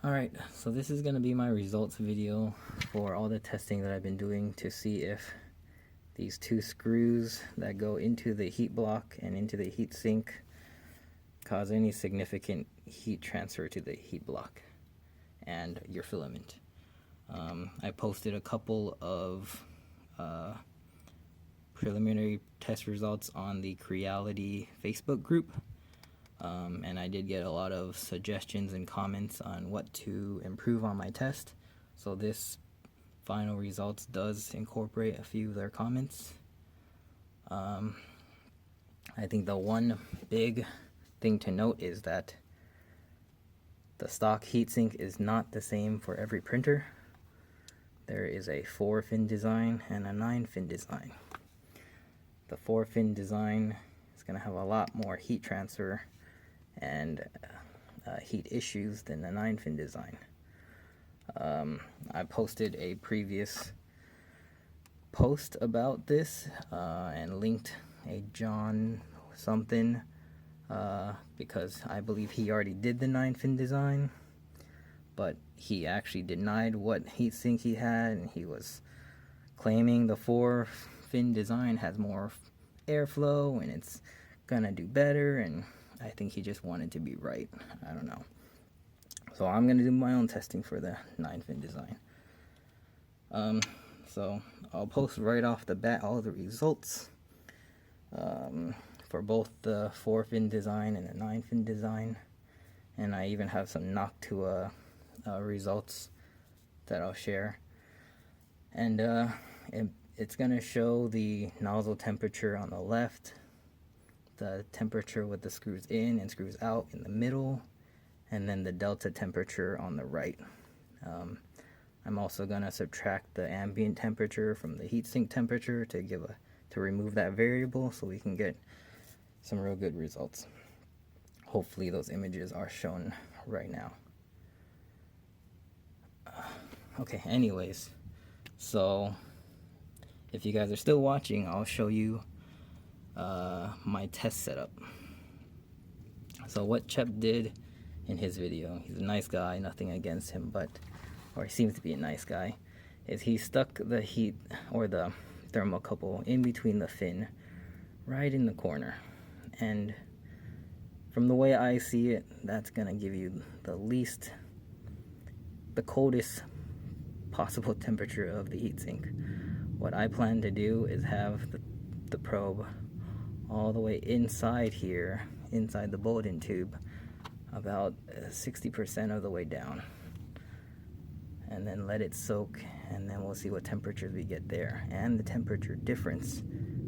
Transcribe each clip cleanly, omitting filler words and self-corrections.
Alright, so this is going to be my results video for all the testing that I've been doing to see if these two screws that go into the heat block and into the heat sink cause any significant heat transfer to the heat block and your filament. I posted a couple of preliminary test results on the Creality Facebook group. And I did get a lot of suggestions and comments on what to improve on my test. So this final results does incorporate a few of their comments. I think the one big thing to note is that the stock heatsink is not the same for every printer. There is a 4-fin design and a 9-fin design. The 4-fin design is going to have a lot more heat transfer and heat issues than the 9-fin design. I posted a previous post about this and linked a John something because I believe he already did the 9-fin design, but he actually denied what heatsink he had, and he was claiming the 4-fin design has more airflow and it's gonna do better, and I think he just wanted to be right. I don't know. So I'm gonna do my own testing for the 9-fin design. So I'll post right off the bat all the results for both the 4-fin design and the 9-fin design, and I even have some Noctua results that I'll share. And it's gonna show the nozzle temperature on the left, the temperature with the screws in and screws out in the middle, and then the delta temperature on the right. I'm also going to subtract the ambient temperature from the heatsink temperature to remove that variable so we can get some real good results. Hopefully those images are shown right now. Okay, anyways, so if you guys are still watching, I'll show you my test setup. So what CHEP did in his video, he's a nice guy, nothing against him, or he seems to be a nice guy, is he stuck the heat or the thermocouple in between the fin right in the corner. And from the way I see it, that's gonna give you the coldest possible temperature of the heatsink. What I plan to do is have the probe all the way inside here, inside the Bowden tube, about 60% of the way down, and then let it soak, and then we'll see what temperatures we get there and the temperature difference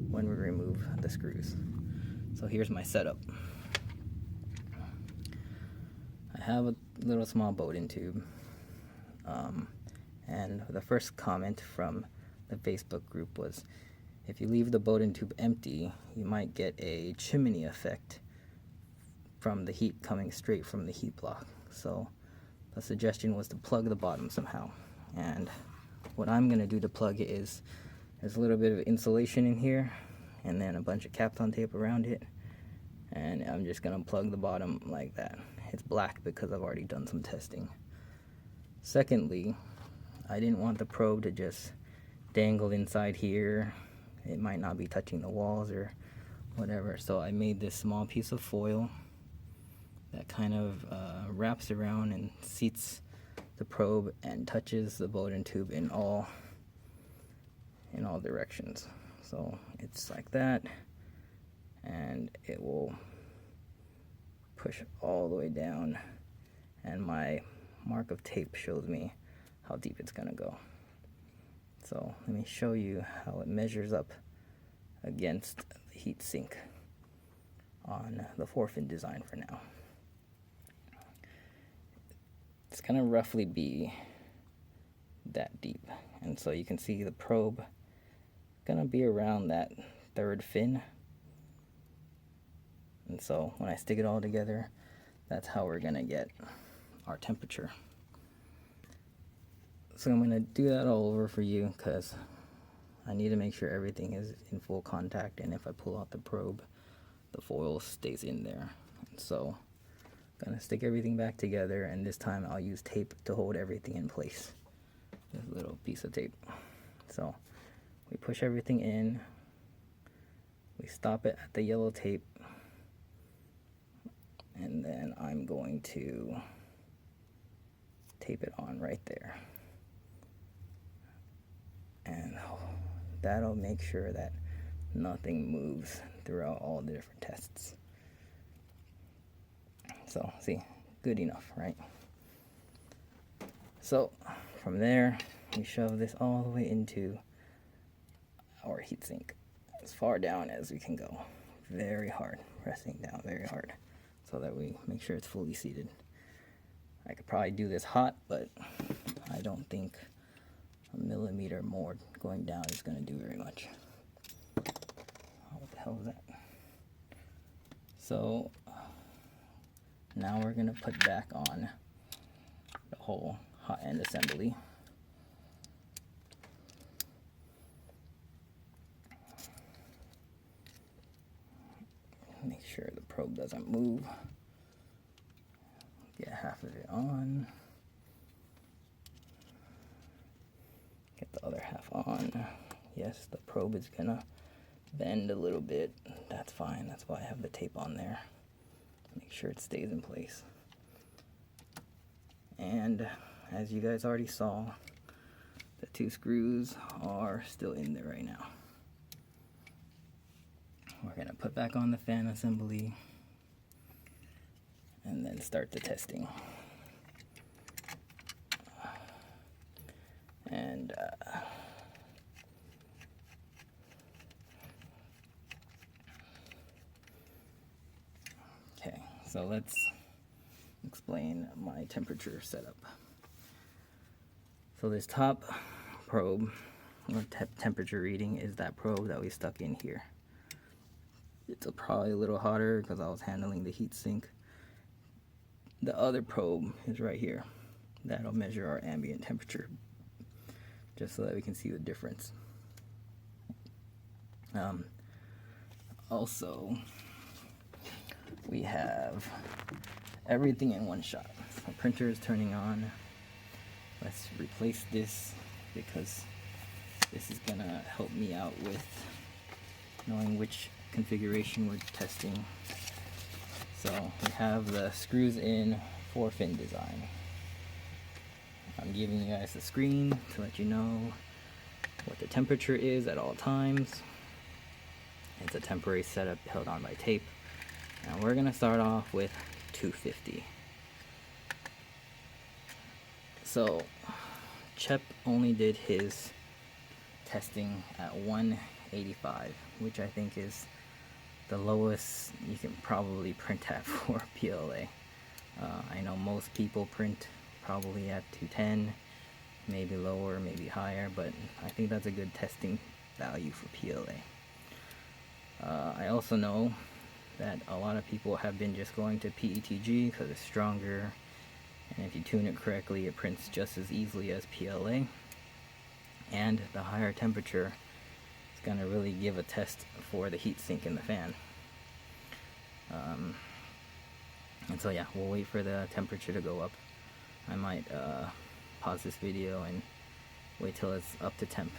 when we remove the screws. So here's my setup. I have a little small Bowden tube, and the first comment from the Facebook group was, if you leave the Bowden tube empty, you might get a chimney effect from the heat coming straight from the heat block. So the suggestion was to plug the bottom somehow. And what I'm going to do to plug it is, there's a little bit of insulation in here and then a bunch of Kapton tape around it. And I'm just going to plug the bottom like that. It's black because I've already done some testing. Secondly, I didn't want the probe to just dangle inside here. It might not be touching the walls or whatever. So I made this small piece of foil that kind of wraps around and seats the probe and touches the Bowden tube in all directions. So it's like that, and it will push all the way down, and my mark of tape shows me how deep it's gonna go. So let me show you how it measures up against the heat sink on the 4-fin design for now. It's gonna roughly be that deep, and so you can see the probe gonna be around that 3rd fin. And so when I stick it all together, that's how we're gonna get our temperature. So I'm gonna do that all over for you because I need to make sure everything is in full contact, and if I pull out the probe, the foil stays in there. And so Gonna stick everything back together, and this time I'll use tape to hold everything in place. This little piece of tape. So we push everything in, we stop it at the yellow tape, and then I'm going to tape it on right there. And that'll make sure that nothing moves throughout all the different tests. So, see, good enough, right? So, from there, we shove this all the way into our heatsink, as far down as we can go. Very hard, pressing down very hard, so that we make sure it's fully seated. I could probably do this hot, but I don't think a millimeter more going down is going to do very much. Oh, what the hell is that? So now we're going to put back on the whole hot end assembly. Make sure the probe doesn't move. Get half of it on. Get the other half on. Yes, the probe is gonna bend a little bit. That's fine. That's why I have the tape on there. Make sure it stays in place. And as you guys already saw, the 2 screws are still in there right now. We're gonna put back on the fan assembly and then start the testing. And okay, so let's explain my temperature setup. So this top probe, or temperature reading, is that probe that we stuck in here. It's probably a little hotter because I was handling the heat sink. The other probe is right here. That'll measure our ambient temperature, just so that we can see the difference. Also, we have everything in one shot. The printer is turning on. Let's replace this because this is gonna help me out with knowing which configuration we're testing. So we have the screws in 4-fin design. I'm giving you guys the screen to let you know what the temperature is at all times. It's a temporary setup held on by tape. And we're gonna start off with 250. So CHEP only did his testing at 185, which I think is the lowest you can probably print at for PLA. I know most people print probably at 210, maybe lower, maybe higher, but I think that's a good testing value for PLA. I also know that a lot of people have been just going to PETG because it's stronger, and if you tune it correctly, it prints just as easily as PLA. And the higher temperature is going to really give a test for the heat sink in the fan. And so yeah, we'll wait for the temperature to go up. I might pause this video and wait till it's up to temp.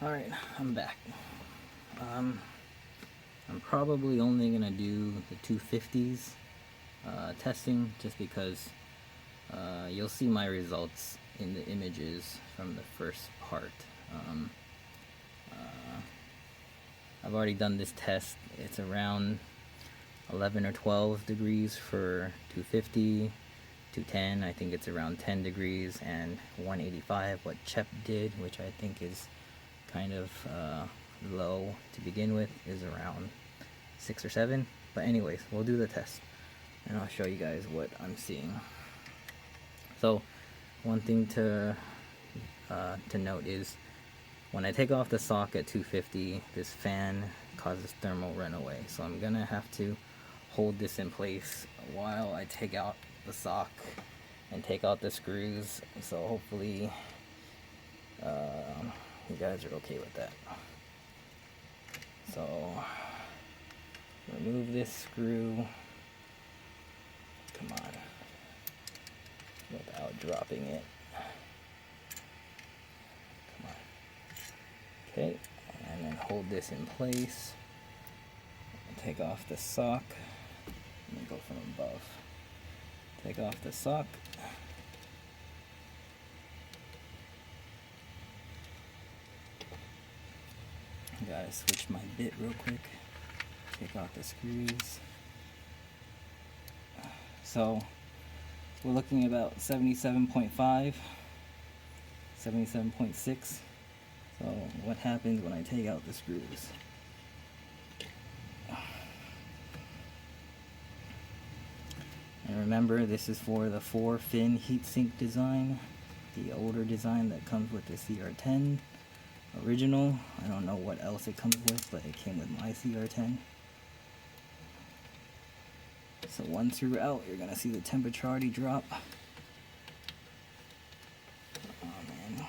Alright, I'm back. I'm probably only going to do the 250s testing, just because you'll see my results in the images from the first part. I've already done this test. It's around 11 or 12 degrees for 250, 210, I think it's around 10 degrees, and 185, what CHEP did, which I think is kind of low to begin with, is around 6 or 7. But anyways, we'll do the test and I'll show you guys what I'm seeing. So one thing to note is when I take off the sock at 250, this fan causes thermal runaway. So I'm gonna have to hold this in place while I take out the sock and take out the screws. So hopefully you guys are okay with that. So remove this screw. Come on. Without dropping it. Come on. Okay, and then hold this in place. Take off the sock. Let me go from above. Take off the sock. Gotta switch my bit real quick. Take off the screws. So we're looking about 77.5, 77.6. So what happens when I take out the screws? And remember, this is for the 4-fin heatsink design, the older design that comes with the CR10 original. I don't know what else it comes with, but it came with my CR10. So once you're out, you're gonna see the temperature already drop. Oh man.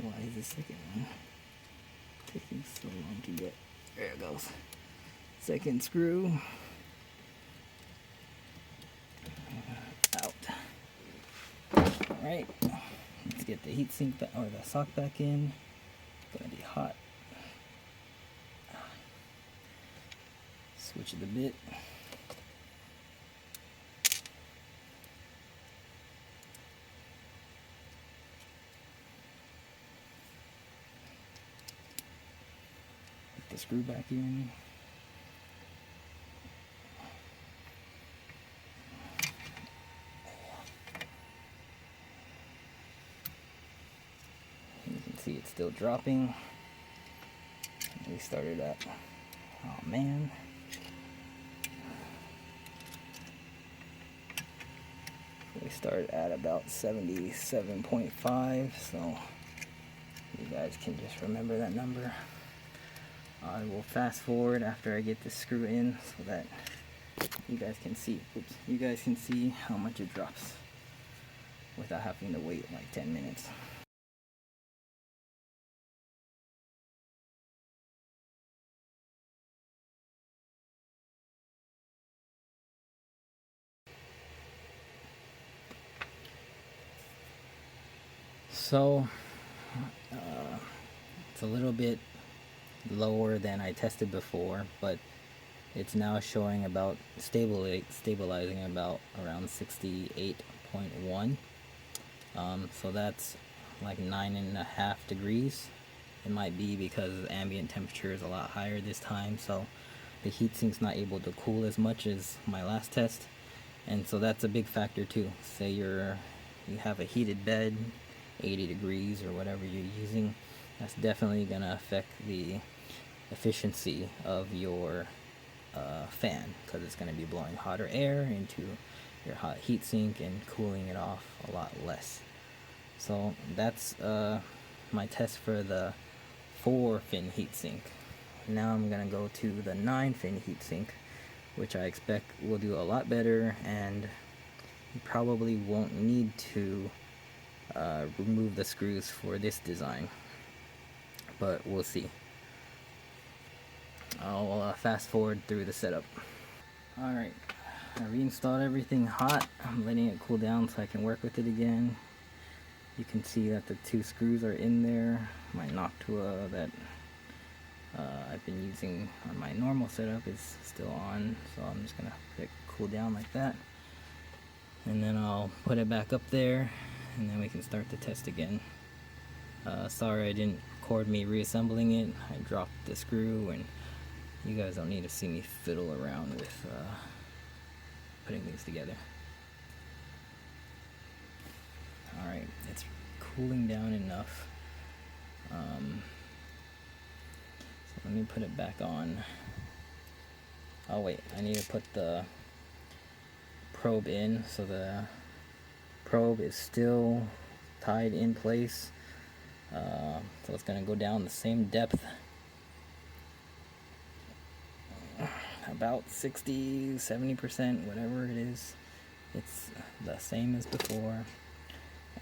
Why is the second one taking so long to get? There it goes. Second screw. Out. Alright. Let's get the heatsink back, or the sock back in. It's gonna be hot. Switch the bit. Put the screw back in. You can see it's still dropping. We started at, oh man. We started at about 77.5, so you guys can just remember that number. I will fast forward after I get this screw in so that you guys can see, you guys can see how much it drops without having to wait like 10 minutes. So it's a little bit lower than I tested before, but it's now showing about stabilizing about around 68.1. So that's like 9.5 degrees. It might be because ambient temperature is a lot higher this time, so the heatsink's not able to cool as much as my last test, and so that's a big factor too. Say you have a heated bed, 80 degrees or whatever you're using, that's definitely gonna affect the efficiency of your fan, because it's gonna be blowing hotter air into your hot heatsink and cooling it off a lot less. So that's my test for the 4-fin heatsink. Now I'm gonna go to the 9-fin heatsink, which I expect will do a lot better, and you probably won't need to remove the screws for this design, but we'll see. I'll fast forward through the setup. Alright, I reinstalled everything hot. I'm letting it cool down so I can work with it again. You can see that the 2 screws are in there. My Noctua that I've been using on my normal setup is still on, so I'm just gonna let it cool down like that, and then I'll put it back up there, and then we can start the test again. Sorry I didn't record me reassembling it. I dropped the screw, and you guys don't need to see me fiddle around with putting these together. Alright, it's cooling down enough. So let me put it back on. Oh wait, I need to put the probe in, so the probe is still tied in place. So it's gonna go down the same depth, about 60-70%, whatever it is. It's the same as before,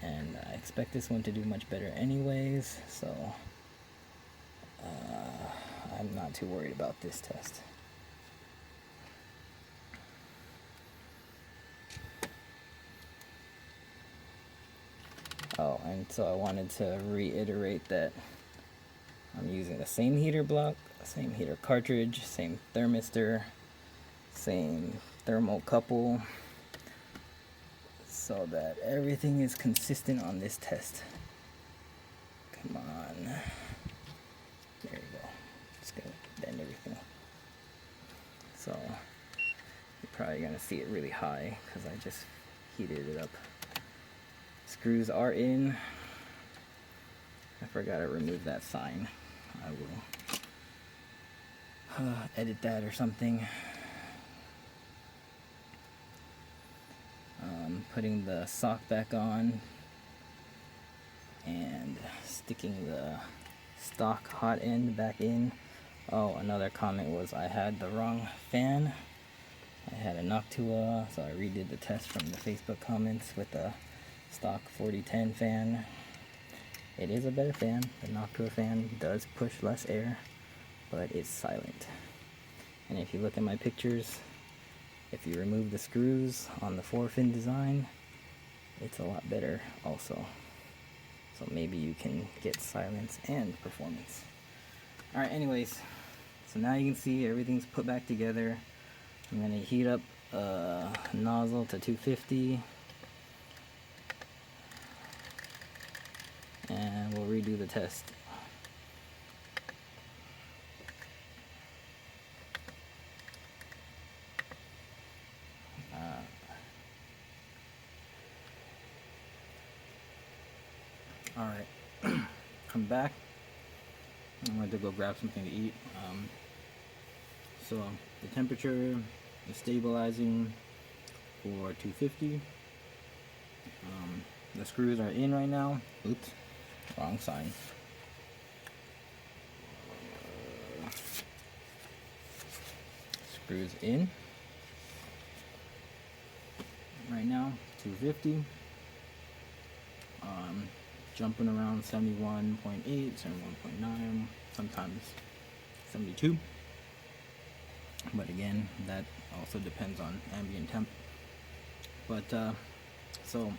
and I expect this one to do much better anyways, so I'm not too worried about this test. Oh, and so I wanted to reiterate that I'm using the same heater block, same heater cartridge, same thermistor, same thermocouple, so that everything is consistent on this test. Come on. There you go. Just gonna bend everything. So you're probably gonna see it really high because I just heated it up. Screws are in. I forgot to remove that sign. I will edit that or something. Putting the sock back on and sticking the stock hot end back in. Oh, another comment was I had the wrong fan. I had a Noctua, so I redid the test from the Facebook comments with the stock 4010 fan. It is a better fan. The Noctua fan does push less air, but it's silent. And if you look at my pictures, if you remove the screws on the 4-fin design, it's a lot better also. So maybe you can get silence and performance. Alright, anyways, so now you can see everything's put back together. I'm going to heat up a nozzle to 250. And we'll redo the test. Alright, I'm back. I went to go grab something to eat. So the temperature is stabilizing for 250. The screws are in right now. Oops, wrong sign. Screws in. Right now, 250. Jumping around 71.8, 71.9, sometimes 72. But again, that also depends on ambient temp. But so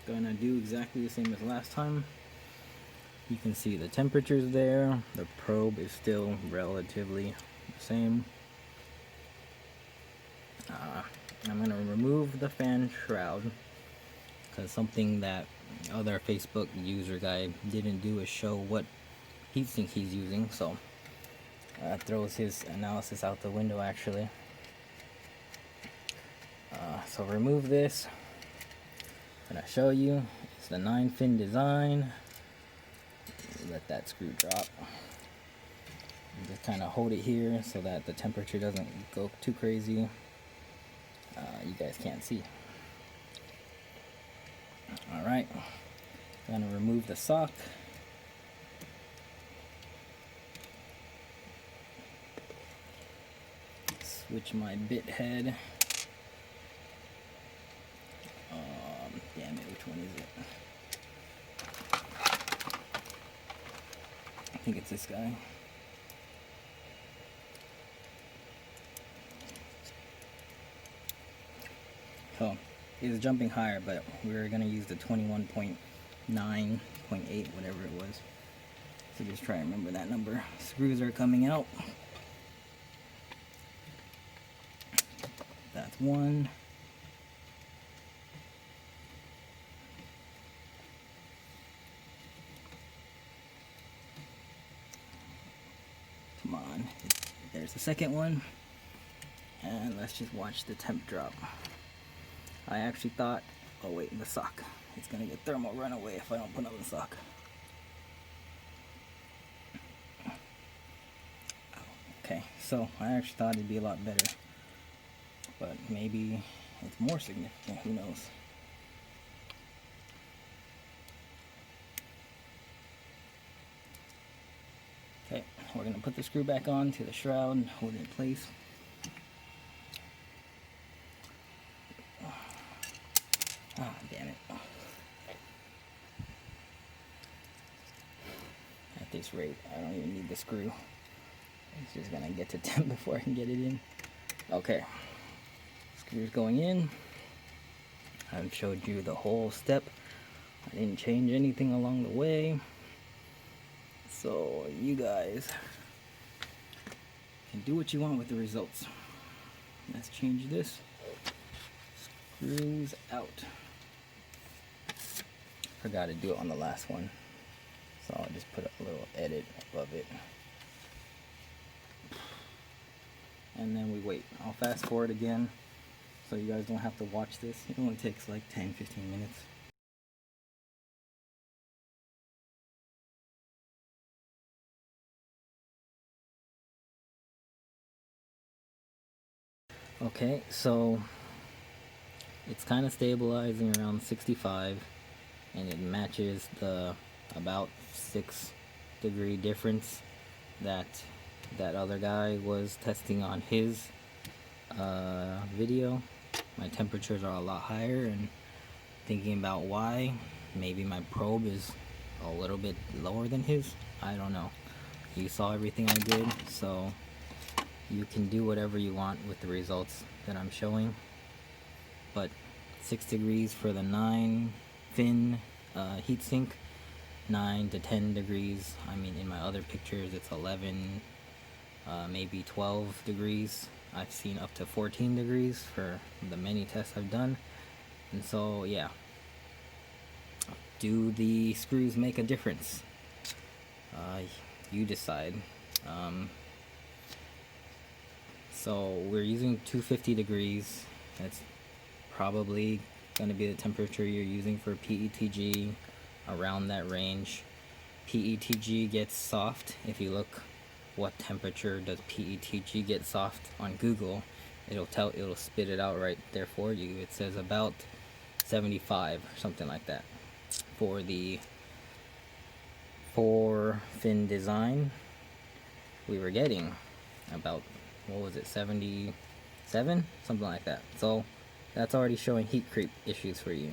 gonna do exactly the same as last time. You can see the temperatures there. The probe is still relatively the same. I'm gonna remove the fan shroud because something that other Facebook user guy didn't do is show what heatsink he's using, so throws his analysis out the window actually. So remove this. I'm gonna show you. It's the 9-fin design. Let that screw drop. And just kind of hold it here so that the temperature doesn't go too crazy. You guys can't see. Alright, gonna remove the sock. Switch my bit head. Damn it, which one is it? I think it's this guy. So it's jumping higher, but we're gonna use the 21.9.8, whatever it was. So just try to remember that number. Screws are coming out. That's one. Come on. There's the second one. And let's just watch the temp drop. I actually thought, oh wait, the sock. It's gonna get thermal runaway if I don't put on the sock. Okay, so I actually thought it'd be a lot better. But maybe it's more significant, who knows. Okay, we're gonna put the screw back on to the shroud and hold it in place. Ah, damn it. At this rate, I don't even need the screw. It's just gonna get to 10 before I can get it in. Okay, screws going in. I've showed you the whole step. I didn't change anything along the way. So you guys can do what you want with the results. Let's change this. Screws out. Forgot to do it on the last one, so I'll just put a little edit above it. And then we wait. I'll fast forward again so you guys don't have to watch this. It only takes like 10-15 minutes. Okay, so it's kind of stabilizing around 65, and it matches the about 6-degree difference that other guy was testing on his video. My temperatures are a lot higher, and thinking about why. Maybe my probe is a little bit lower than his. I don't know. You saw everything I did, so you can do whatever you want with the results that I'm showing. But 6 degrees for the 9-fin heatsink, 9 to 10 degrees. I mean, in my other pictures it's 11, maybe 12 degrees. I've seen up to 14 degrees for the many tests I've done. And so yeah, do the screws make a difference? You decide. So we're using 250 degrees. That's probably going to be the temperature you're using for PETG, around that range. PETG gets soft. If you look what temperature does PETG get soft on Google, it'll spit it out right there for you. It says about 75 or something like that. For the 4-fin design, we were getting about, what was it, 77, something like that. So that's already showing heat creep issues for you.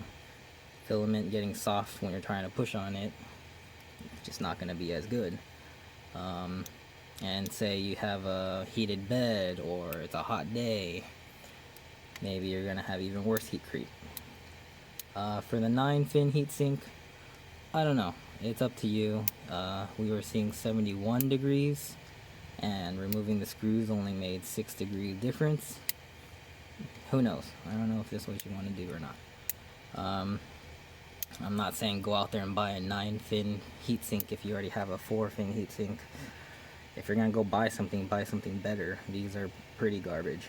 Filament getting soft when you're trying to push on it, just not going to be as good. And say you have a heated bed or it's a hot day, maybe you're going to have even worse heat creep. For the 9-fin heatsink, I don't know, it's up to you. We were seeing 71 degrees, and removing the screws only made 6 degree difference. Who knows? I don't know if this is what you want to do or not. I'm not saying go out there and buy a 9-fin heatsink if you already have a 4-fin heatsink. If you're gonna go buy something better. These are pretty garbage.